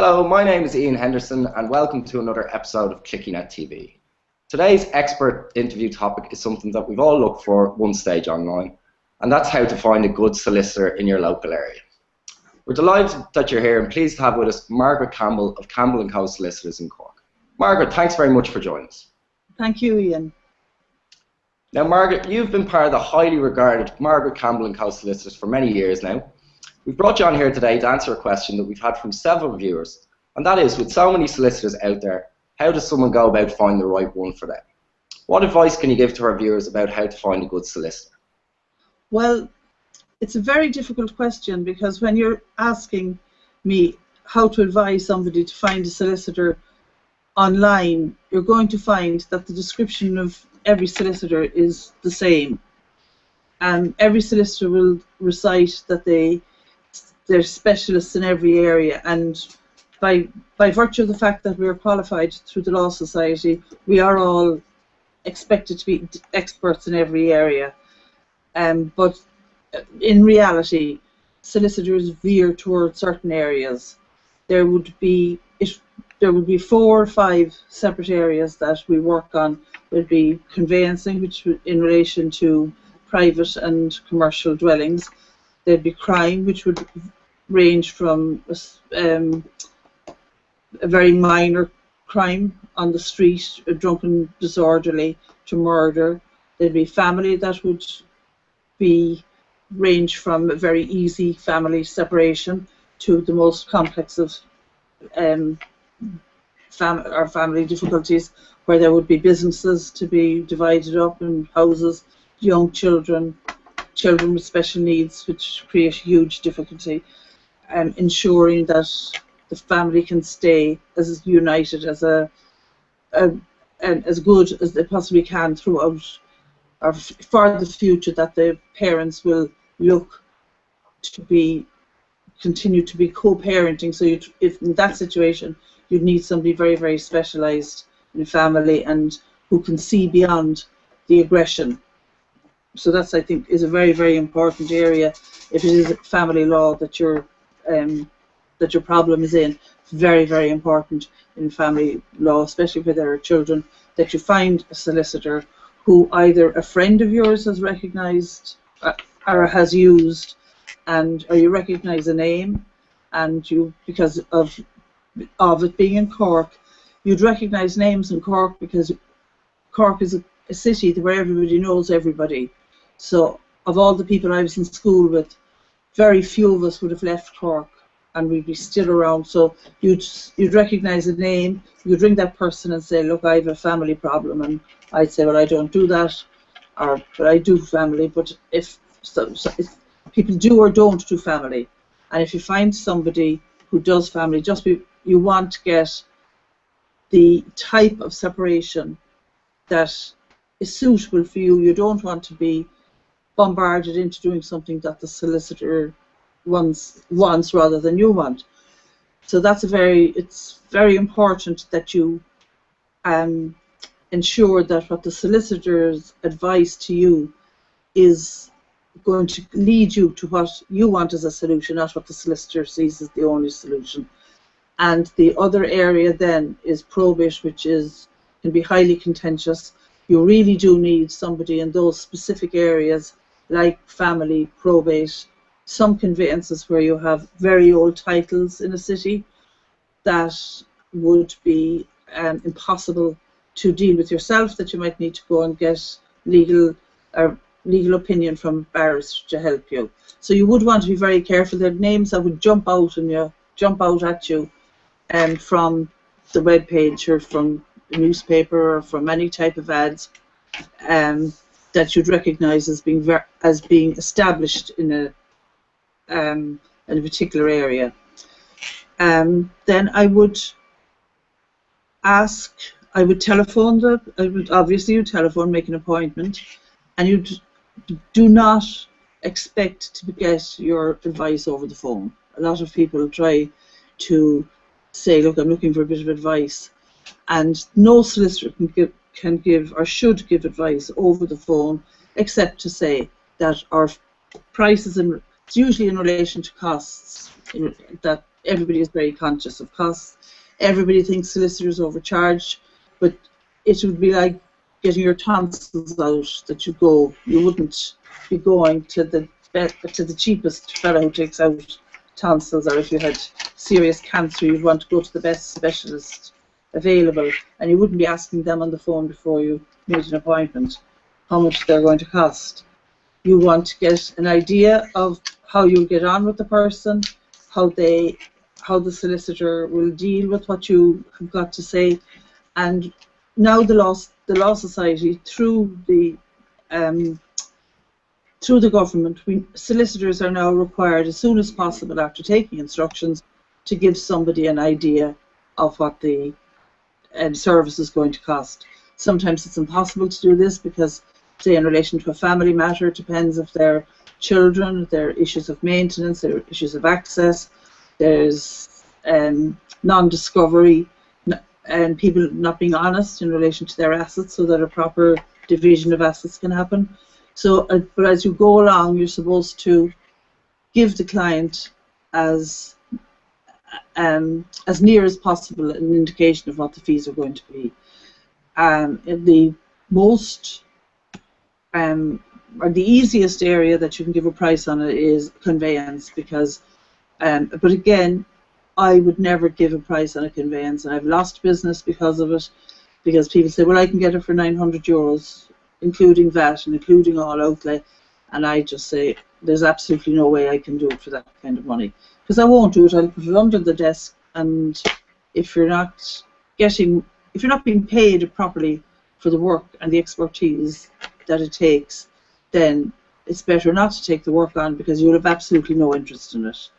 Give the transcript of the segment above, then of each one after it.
Hello, my name is Ian Henderson and welcome to another episode of Clickynet TV. Today's expert interview topic is something that we've all looked for at one stage online, and that's how to find a good solicitor in your local area. We're delighted that you're here and pleased to have with us Margaret Campbell of Campbell & Co Solicitors in Cork. Margaret, thanks very much for joining us. Thank you, Ian. Now Margaret, you've been part of the highly regarded Margaret Campbell & Co Solicitors for many years now. We've brought you on here today to answer a question that we've had from several viewers, and that is, with so many solicitors out there, how does someone go about finding the right one for them? What advice can you give to our viewers about how to find a good solicitor? Well, it's a very difficult question, because when you're asking me how to advise somebody to find a solicitor online, you're going to find that the description of every solicitor is the same. And every solicitor will recite that they're specialists in every area, and by virtue of the fact that we are qualified through the Law Society, we are all expected to be experts in every area. But in reality, solicitors veer towards certain areas. There would be 4 or 5 separate areas that we work on. There would be conveyancing, which in relation to private and commercial dwellings. There'd be crime, which would range from a very minor crime on the street, a drunken disorderly, to murder. There'd be family, that would range from a very easy family separation to the most complex of family difficulties, where there would be businesses to be divided up in houses, young children with special needs, which create huge difficulty, and ensuring that the family can stay as united as and as good as they possibly can throughout, or for the future, that the parents will look to continue to be co-parenting. So if in that situation, you'd need somebody very, very specialised in family and who can see beyond the aggression. So that's, I think, is a very, very important area. If it is family law that your problem is in, it's very, very important in family law, especially where there are children, that you find a solicitor who either a friend of yours has recognised or has used, or you recognise a name, and you, because of it being in Cork, you'd recognise names in Cork, because Cork is a city where everybody knows everybody. So of all the people I was in school with, very few of us would have left Cork, and we'd be still around. So you'd recognise a name, you'd ring that person and say, look, I have a family problem, and I'd say, well, I don't do that, but I do family. But if people do or don't do family, and if you find somebody who does family, you want to get the type of separation that is suitable for you. You don't want to be bombarded into doing something that the solicitor wants rather than you want. So it's very important that you ensure that what the solicitor's advice to you is going to lead you to what you want as a solution, not what the solicitor sees as the only solution. And the other area then is probate, which can be highly contentious. You really do need somebody in those specific areas, like family, probate, some conveyances where you have very old titles in a city that would be impossible to deal with yourself, that you might need to go and get legal opinion from barristers to help you. So you would want to be very careful. There are names that would jump out at you from the web page or from the newspaper or from any type of ads, that you'd recognise as being established in a particular area. Then I would telephone obviously you telephone, make an appointment, and you do not expect to get your advice over the phone. A lot of people try to say, look, I'm looking for a bit of advice, and no solicitor can give or should give advice over the phone, except to say that our prices and it's usually in relation to costs, that everybody is very conscious of costs. Everybody thinks solicitors overcharge, but it would be like getting your tonsils out, that you wouldn't be going to the cheapest fellow who takes out tonsils, or if you had serious cancer you'd want to go to the best specialist available, and you wouldn't be asking them on the phone before you made an appointment how much they're going to cost. You want to get an idea of how you get on with the person, how the solicitor will deal with what you have got to say. And now the Law Society, through the government, solicitors are now required as soon as possible after taking instructions to give somebody an idea of what the service is going to cost. Sometimes it's impossible to do this because, say, in relation to a family matter, it depends if they're children, there are issues of maintenance, there are issues of access, there's non-discovery, and people not being honest in relation to their assets so that a proper division of assets can happen. So, but as you go along, you're supposed to give the client as near as possible an indication of what the fees are going to be. The most or the easiest area that you can give a price on it is conveyance, because but again, I would never give a price on a conveyance, and I've lost business because of it, because people say, well, I can get it for €900 including VAT and including all outlay, and I just say there's absolutely no way I can do it for that kind of money, because I won't do it. I'll put it under the desk, and if you're not being paid properly for the work and the expertise that it takes, then it's better not to take the work on, because you'll have absolutely no interest in it.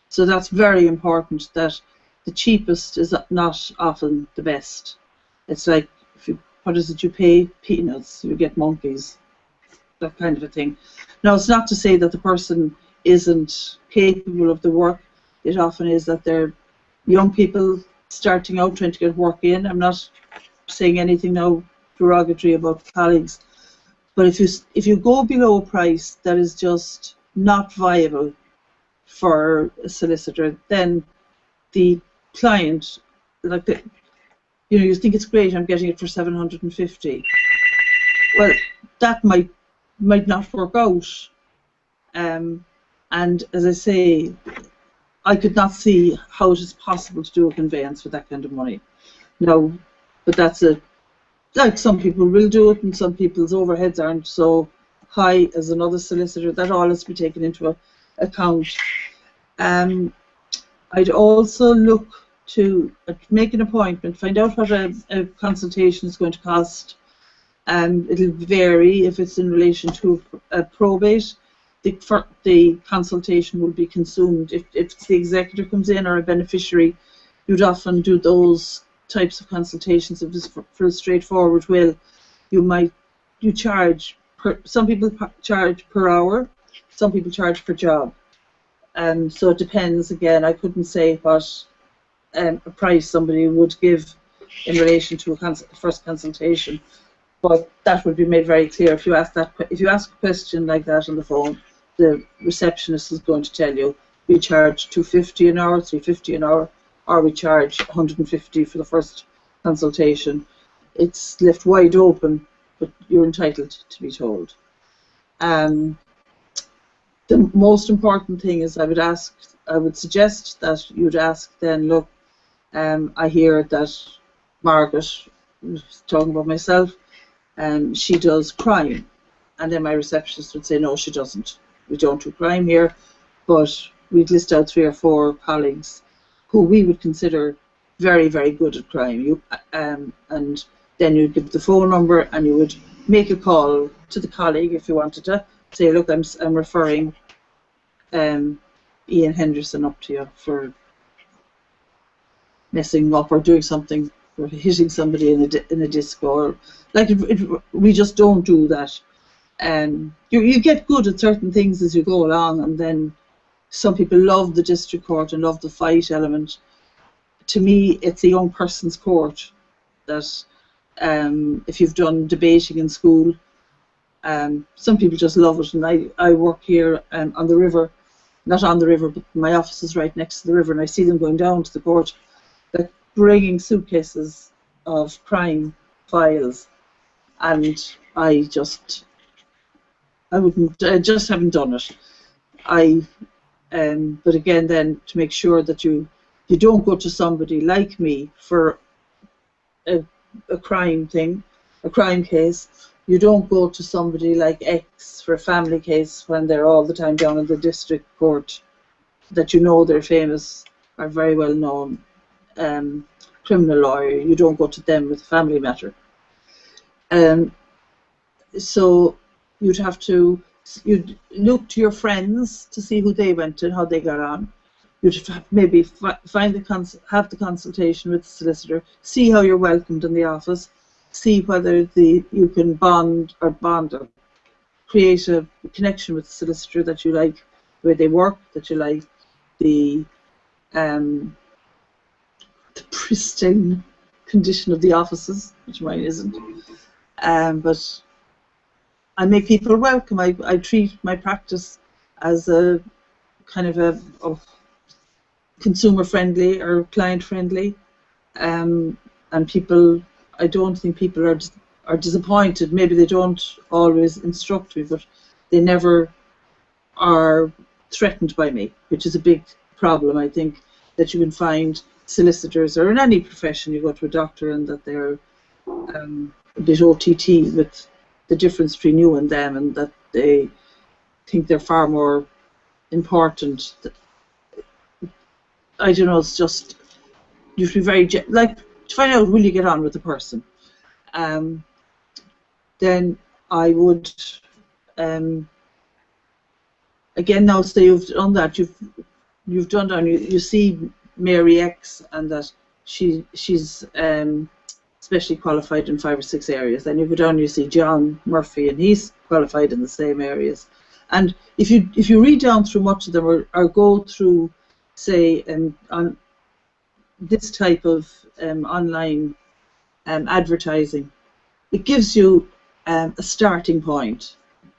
So that's very important, that the cheapest is not often the best. It's like, what is it, you pay peanuts, you get monkeys, that kind of a thing. Now, it's not to say that the person isn't capable of the work. It often is that they're young people starting out trying to get work in. I'm not saying anything now derogatory about colleagues, but if you go below a price that is just not viable for a solicitor, then the client, you think it's great, I'm getting it for $750. Well, that might not work out. And as I say, I could not see how it is possible to do a conveyance for that kind of money. No, but that's like some people will do it, and some people's overheads aren't so high as another solicitor. That all has to be taken into account. I'd also look to make an appointment, find out what a consultation is going to cost. It'll vary. If it's in relation to a probate, the consultation will be consumed. If it's the executor comes in or a beneficiary, you'd often do those types of consultations. If it's for a straightforward will, you charge some people charge per hour, some people charge per job. So it depends. Again, I couldn't say what a price somebody would give in relation to a first consultation, but that would be made very clear. If you ask a question like that on the phone, the receptionist is going to tell you we charge $250 an hour, $350 an hour, or we charge $150 for the first consultation. It's left wide open, but you're entitled to be told. The most important thing is I would suggest that you'd ask then, look, I hear that Margaret, talking about myself, she does crime. And then my receptionist would say, no, she doesn't. We don't do crime here, but we'd list out 3 or 4 colleagues who we would consider very, very good at crime. And then you'd give the phone number, and you would make a call to the colleague if you wanted to. Say, look, I'm referring Ian Henderson up to you for messing up or doing something, or hitting somebody in a disco, or we just don't do that. You get good at certain things as you go along, and then some people love the district court and love the fight element. To me, it's a young person's court. That if you've done debating in school, some people just love it. And I work here on the river, not on the river, but my office is right next to the river, and I see them going down to the court, like bringing suitcases of crime files, and I just haven't done it. But again, then to make sure that you don't go to somebody like me for a crime case. You don't go to somebody like X for a family case when they're all the time down in the district court, that you know they're famous or very well known criminal lawyer. You don't go to them with a family matter. So you'd look to your friends to see who they went to, how they got on. You'd maybe have the consultation with the solicitor, see how you're welcomed in the office, see whether you can bond or create a connection with the solicitor that you like, the way they work, that you like the pristine condition of the offices, which mine isn't. But I make people welcome. I treat my practice as a kind of a consumer friendly or client friendly, and people. I don't think people are disappointed. Maybe they don't always instruct me, but they never are threatened by me, which is a big problem. I think that you can find solicitors, or in any profession, you go to a doctor and that they're a bit OTT with the difference between you and them, and that they think they're far more important. I don't know, it's just, you have to be very, like, to find out will you get on with the person. Then I would, again, now say you've done that, you've done that, you see Mary X, and that she's specially qualified in 5 or 6 areas. Then you go down and you see John Murphy, and he's qualified in the same areas. And if you read down through much of them, or go through, say, on this type of online advertising, it gives you a starting point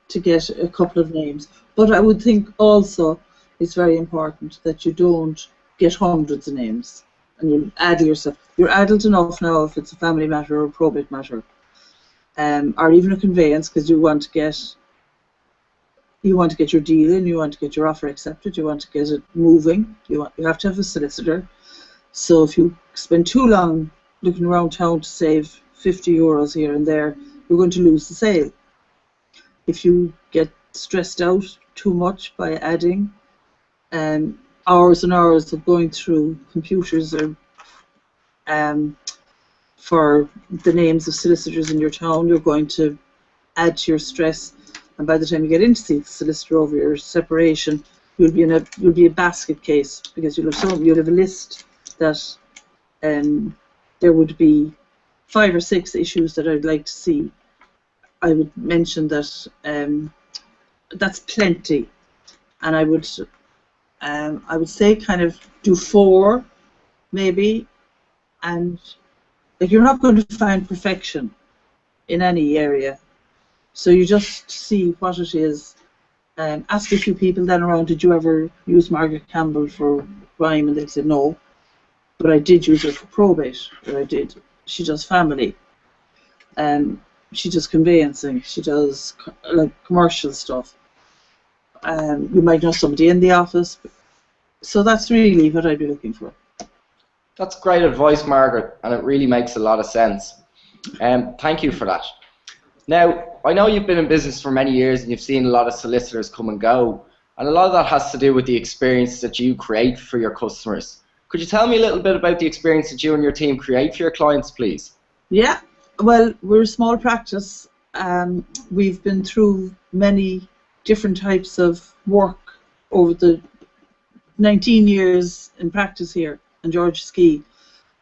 to get a couple of names. But I would think also it's very important that you don't get hundreds of names, and you add yourself. You're adult enough now if it's a family matter or a probate matter, or even a conveyance, because you want to get your deal in, you want to get your offer accepted, you want to get it moving. You have to have a solicitor. So if you spend too long looking around town to save 50 euros here and there, you're going to lose the sale. If you get stressed out too much by adding hours and hours of going through computers or for the names of solicitors in your town, you're going to add to your stress. And by the time you get in to see the solicitor over your separation, you'll be a basket case, because you'll have a list that there would be 5 or 6 issues that I'd like to see. I would mention that that's plenty, and I would say kind of do 4 maybe, and like, you're not going to find perfection in any area, so you just see what it is. Ask a few people then around, did you ever use Margaret Campbell for crime? And they said no, but I did use her for probate, or I did. She does family, she does conveyancing, she does like commercial stuff. You might know somebody in the office, so that's really what I'd be looking for. That's great advice, Margaret, and it really makes a lot of sense. Thank you for that. Now, I know you've been in business for many years and you've seen a lot of solicitors come and go, and a lot of that has to do with the experience that you create for your customers. Could you tell me a little bit about the experience that you and your team create for your clients, please? Yeah, well, we're a small practice. We've been through many different types of work over the 19 years in practice here in George's Quay,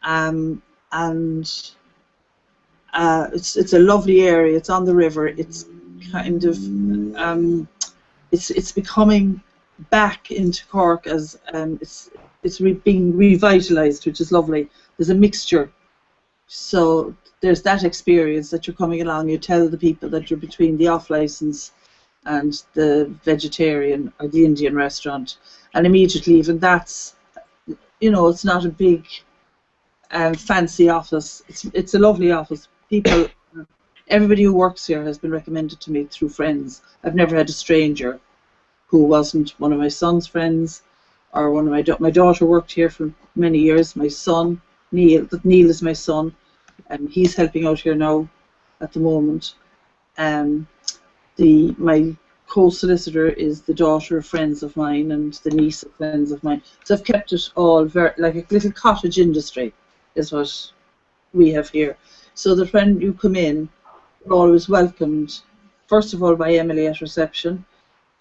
and it's a lovely area. It's on the river. It's kind of it's becoming back into Cork as it's being revitalised, which is lovely. There's a mixture, so there's that experience that you're coming along. You tell the people that you're between the off licence and the vegetarian or the Indian restaurant, and immediately even that's, you know, it's not a big fancy office. It's a lovely office. People, everybody who works here has been recommended to me through friends. I've never had a stranger who wasn't one of my son's friends, or one of my daughter worked here for many years. My son Neil is my son, and he's helping out here now at the moment. My co-solicitor is the daughter of friends of mine and the niece of friends of mine. So I've kept it all very like a little cottage industry is what we have here. So that when you come in, you're always welcomed, first of all by Emily at reception.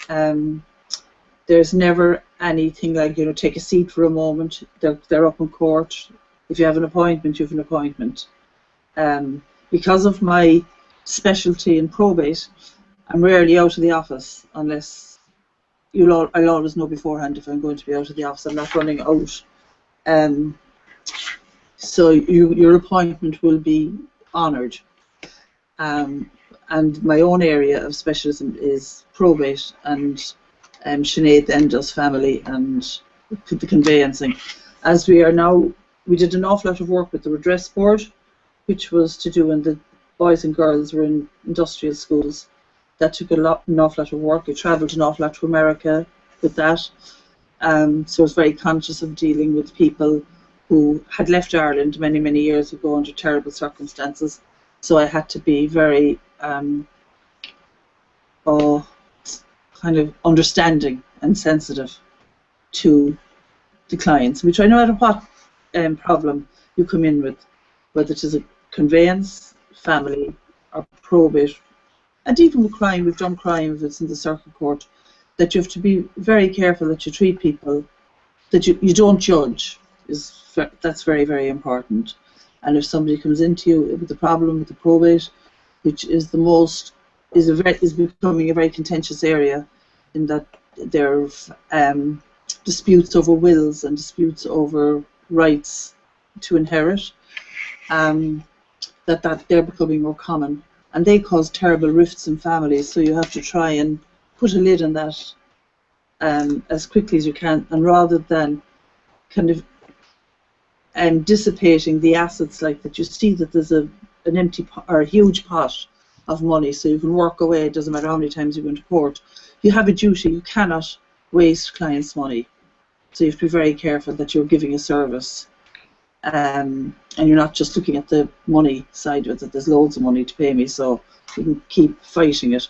There's never anything like, you know, take a seat for a moment. They're up in court. If you have an appointment, you have an appointment. Because of my specialty in probate, I'm rarely out of the office unless I'll always know beforehand if I'm going to be out of the office. I'm not running out. So your appointment will be honoured. And my own area of specialism is probate, and Sinead then does family and the conveyancing. As we are now, we did an awful lot of work with the redress board, which was to do when the boys and girls were in industrial schools. That took an awful lot of work. I travelled an awful lot to America with that. So I was very conscious of dealing with people who had left Ireland many, many years ago under terrible circumstances. So I had to be very kind of understanding and sensitive to the clients, which I know matter what problem you come in with, whether it is a conveyance, family, or probate. And even with crime, we've done crime if it's in the circuit court, that you have to be very careful that you treat people, that you don't judge. That's very, very important. And if somebody comes into you with a problem with the probate, which is is becoming a very contentious area, in that there are disputes over wills and disputes over rights to inherit, that they're becoming more common. And they cause terrible rifts in families, so you have to try and put a lid on that as quickly as you can, and rather than kind of dissipating the assets like that, you see that there's an empty pot, or a huge pot of money, so you can work away. It doesn't matter how many times you go into court. You have a duty. You cannot waste clients' money, so you have to be very careful that you're giving a service. And you're not just looking at the money side of it, that there's loads of money to pay me, so you can keep fighting it.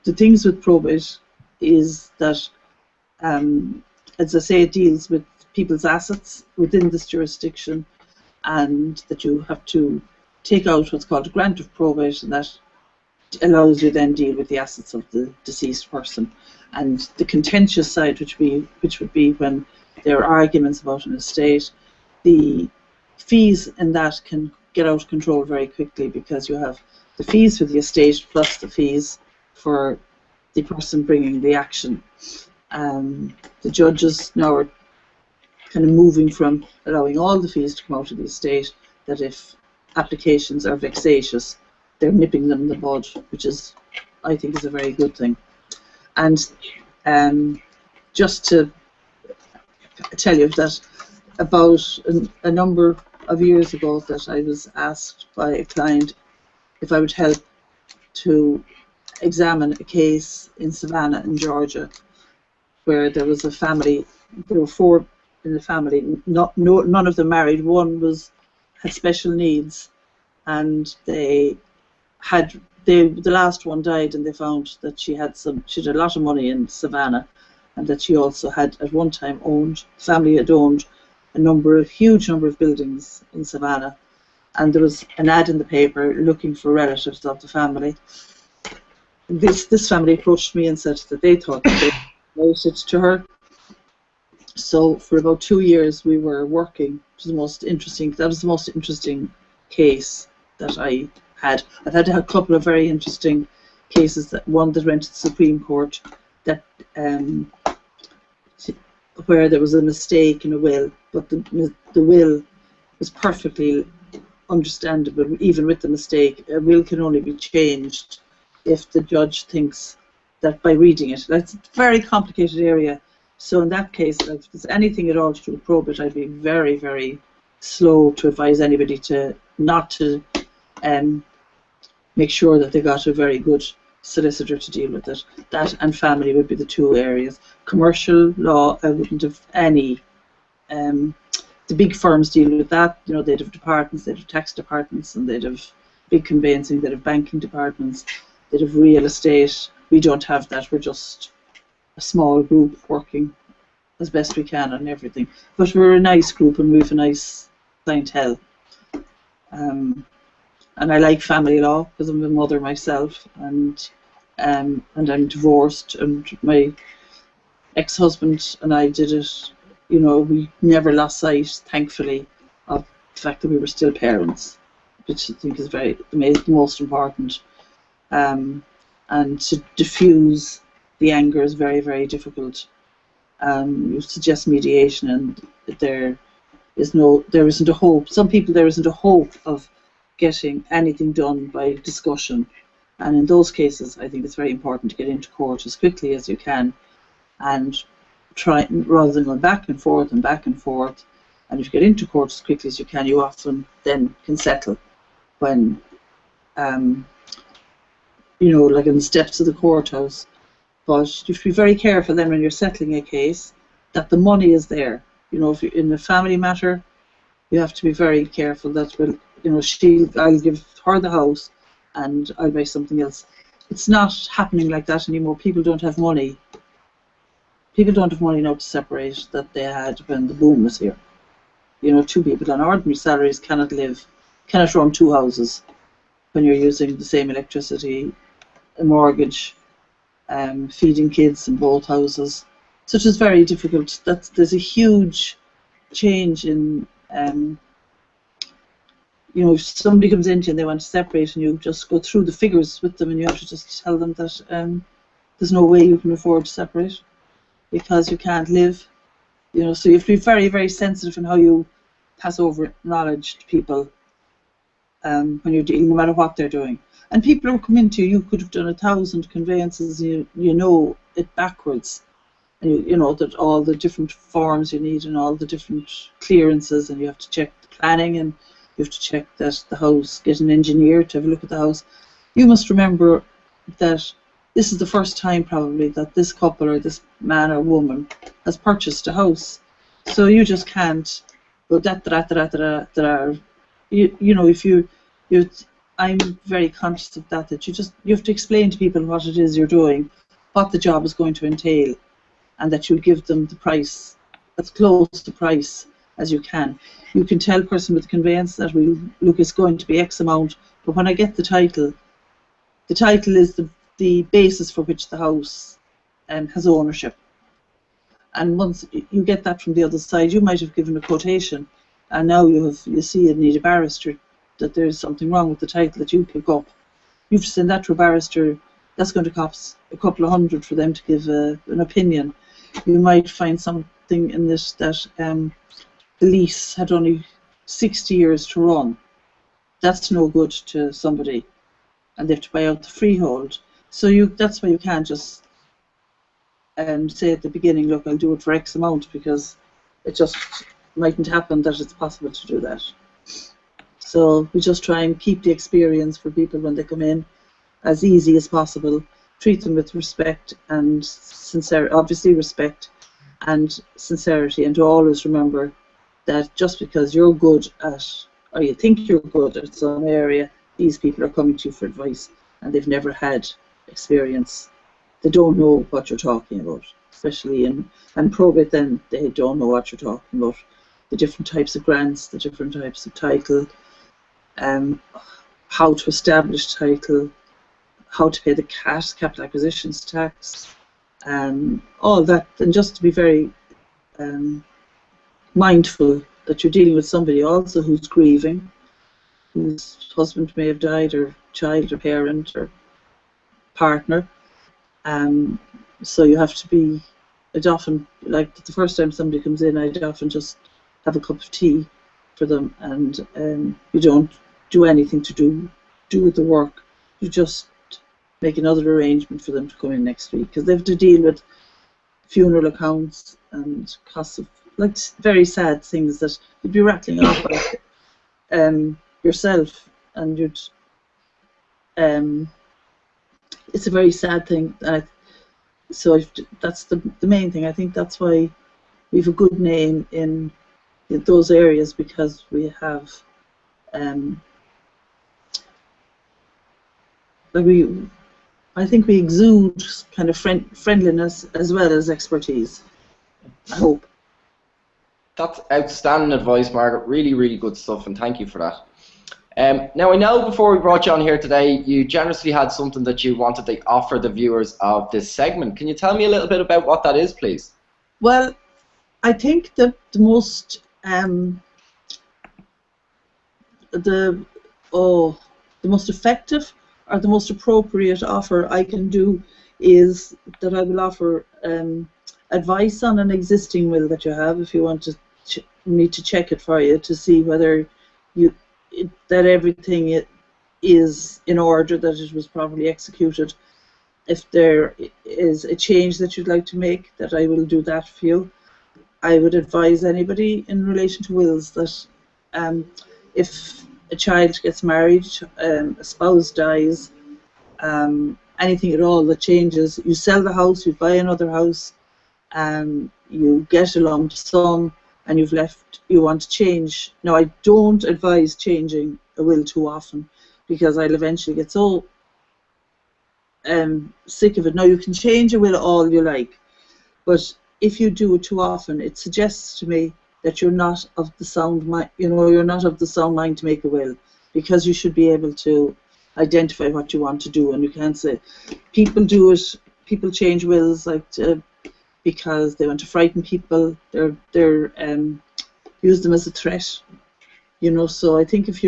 The things with probate is that, as I say, it deals with people's assets within this jurisdiction, and that you have to take out what's called a grant of probate, and that allows you then deal with the assets of the deceased person. And the contentious side, which would be when there are arguments about an estate, the fees in that can get out of control very quickly, because you have the fees for the estate plus the fees for the person bringing the action. The judges now are kind of moving from allowing all the fees to come out of the estate, that if applications are vexatious, they're nipping them in the bud, which is, I think, is a very good thing. And just to tell you that about a number of years ago, that I was asked by a client if I would help to examine a case in Savannah in Georgia, where there was a family. There were 4 in the family. None of them married. One had special needs, and the last one died, and they found that she had a lot of money in Savannah, and that she also had at one time family had owned a huge number of buildings in Savannah, and there was an ad in the paper looking for relatives of the family. This family approached me and said that they thought that they related to her. So for about 2 years we were working. That was the most interesting case that I had. I've had a couple of very interesting cases. One that went to the Supreme Court, that where there was a mistake in a will, but the will was perfectly understandable even with the mistake. A will can only be changed if the judge thinks that by reading it. That's a very complicated area. So in that case, if there's anything at all to do with probate, I'd be very, very slow to advise anybody to not to make sure that they got a very good solicitor to deal with it. That and family would be the two areas. Commercial law, I wouldn't have any. The big firms deal with that. You know, they'd have departments, they'd have tax departments, and they'd have big conveyancing, they'd have banking departments, they'd have real estate. We don't have that. We're just a small group working as best we can on everything. But we're a nice group and we have a nice clientele. And I like family law because I'm a mother myself, and I'm divorced, and my ex-husband and I did it. You know, we never lost sight, thankfully, of the fact that we were still parents, which I think is the most important. And to diffuse the anger is very, very difficult. You suggest mediation, and there isn't a hope. Some people, there isn't a hope of getting anything done by discussion, and in those cases I think it's very important to get into court as quickly as you can and try, rather than going back and forth, and if you get into court as quickly as you can, you often then can settle when you know, like in the steps of the courthouse. But you should be very careful then when you're settling a case that the money is there. You know, if you're in a family matter, you have to be very careful that, well, you know, I'll give her the house and I'll buy something else. It's not happening like that anymore. People don't have money. People don't have money now to separate that they had when the boom was here. You know, two people on ordinary salaries cannot run two houses when you're using the same electricity, a mortgage, feeding kids in both houses. So it is very difficult. There's a huge change in you know, if somebody comes into you and they want to separate, and you just go through the figures with them, and you have to just tell them that there's no way you can afford to separate because you can't live. You know, so you have to be very, very sensitive in how you pass over knowledge to people when you're dealing, no matter what they're doing. And people who come into you could have done 1,000 conveyances, you know it backwards. And you know that all the different forms you need and all the different clearances, and you have to check the planning, and you have to check that the house, get an engineer to have a look at the house. You must remember that this is the first time probably that this couple or this man or woman has purchased a house. So you just can't go you know, if you I'm very conscious of that you have to explain to people what it is you're doing, what the job is going to entail, and that you give them the price, as close to price as you can. You can tell a person with the conveyance that look, it's going to be X amount, but when I get the title is the basis for which the house has ownership. And once you get that from the other side, you might have given a quotation, and now you see you need a barrister, that there's something wrong with the title that you pick up. You have to send that to a barrister. That's going to cost a couple of hundred for them to give an opinion. You might find something in this that the lease had only 60 years to run. That's no good to somebody, and they have to buy out the freehold. So that's why you can't just say at the beginning, look, I'll do it for X amount, because it just mightn't happen that it's possible to do that. So we just try and keep the experience for people when they come in as easy as possible. Treat them with respect and sincerity, obviously respect and sincerity, and to always remember that just because you're good at, or you think you're good at some area, these people are coming to you for advice, and they've never had experience. They don't know what you're talking about, especially in probate. Then they don't know what you're talking about. The different types of grants, the different types of title, how to establish title, how to pay the CAT, capital acquisitions tax, all that, and just to be very mindful that you're dealing with somebody also who's grieving, whose husband may have died, or child, or parent, or partner. So you have to be, I'd often, like the first time somebody comes in, I'd often just have a cup of tea for them, and you don't do anything to do with the work. You just make another arrangement for them to come in next week, because they have to deal with funeral accounts and costs of, like, very sad things that you'd be rattling off about yourself, and you'd it's a very sad thing. So that's the main thing. I think that's why we have a good name in those areas, because we have I think we exude kind of friendliness as well as expertise. I hope. That's outstanding advice, Margaret. Really, really good stuff, and thank you for that. Now, I know before we brought you on here today, you generously had something that you wanted to offer the viewers of this segment. Can you tell me a little bit about what that is, please? Well, I think that the most effective or the most appropriate offer I can do is that I will offer advice on an existing will that you have, if you want me to check it for you to see whether that everything is in order, that it was properly executed. If there is a change that you'd like to make, that I will do that for you. I would advise anybody in relation to wills that if a child gets married, a spouse dies, anything at all that changes, you sell the house, you buy another house, you get a lump sum, and you want to change. Now, I don't advise changing a will too often, because I'll eventually get so sick of it. Now, you can change a will all you like, but if you do it too often, it suggests to me that you're not of the sound mind. You're not of the sound mind to make a will, because you should be able to identify what you want to do, and you can't say people do it. People change wills because they want to frighten people. They're use them as a threat. So I think if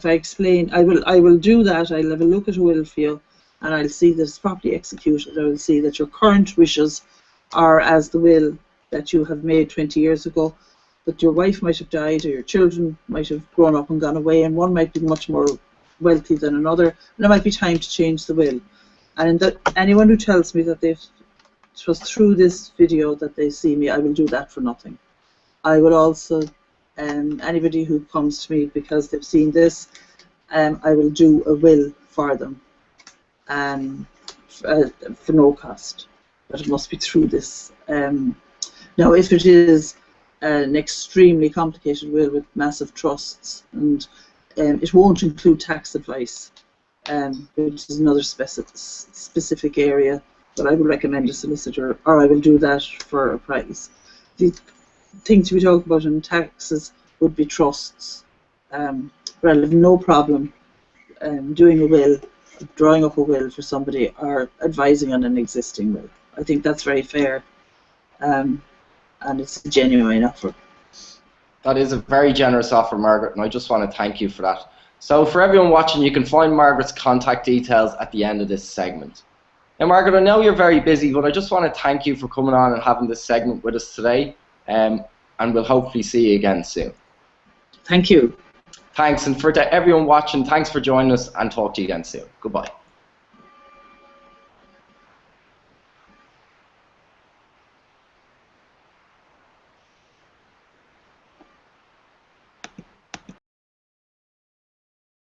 I explain, I will do that. I'll have a look at a will for you, and I'll see that it's properly executed. I will see that your current wishes are as the will that you have made 20 years ago, but your wife might have died, or your children might have grown up and gone away, and one might be much more wealthy than another, and it might be time to change the will. And anyone who tells me that it was through this video that they see me, I will do that for nothing. I will also, anybody who comes to me because they've seen this, I will do a will for them for no cost, but it must be through this. Now, if it is an extremely complicated will with massive trusts, and it won't include tax advice, which is another specific area, but I would recommend a solicitor, or I will do that for a price. The thing to be talking about in taxes would be trusts. But I'll have no problem doing a will, drawing up a will for somebody, or advising on an existing will. I think that's very fair, and it's a genuine offer. That is a very generous offer, Margaret, and I just want to thank you for that. So for everyone watching, you can find Margaret's contact details at the end of this segment. Now, Margaret, I know you're very busy, but I just want to thank you for coming on and having this segment with us today, and we'll hopefully see you again soon. Thank you. Thanks, and for everyone watching, thanks for joining us, and talk to you again soon. Goodbye.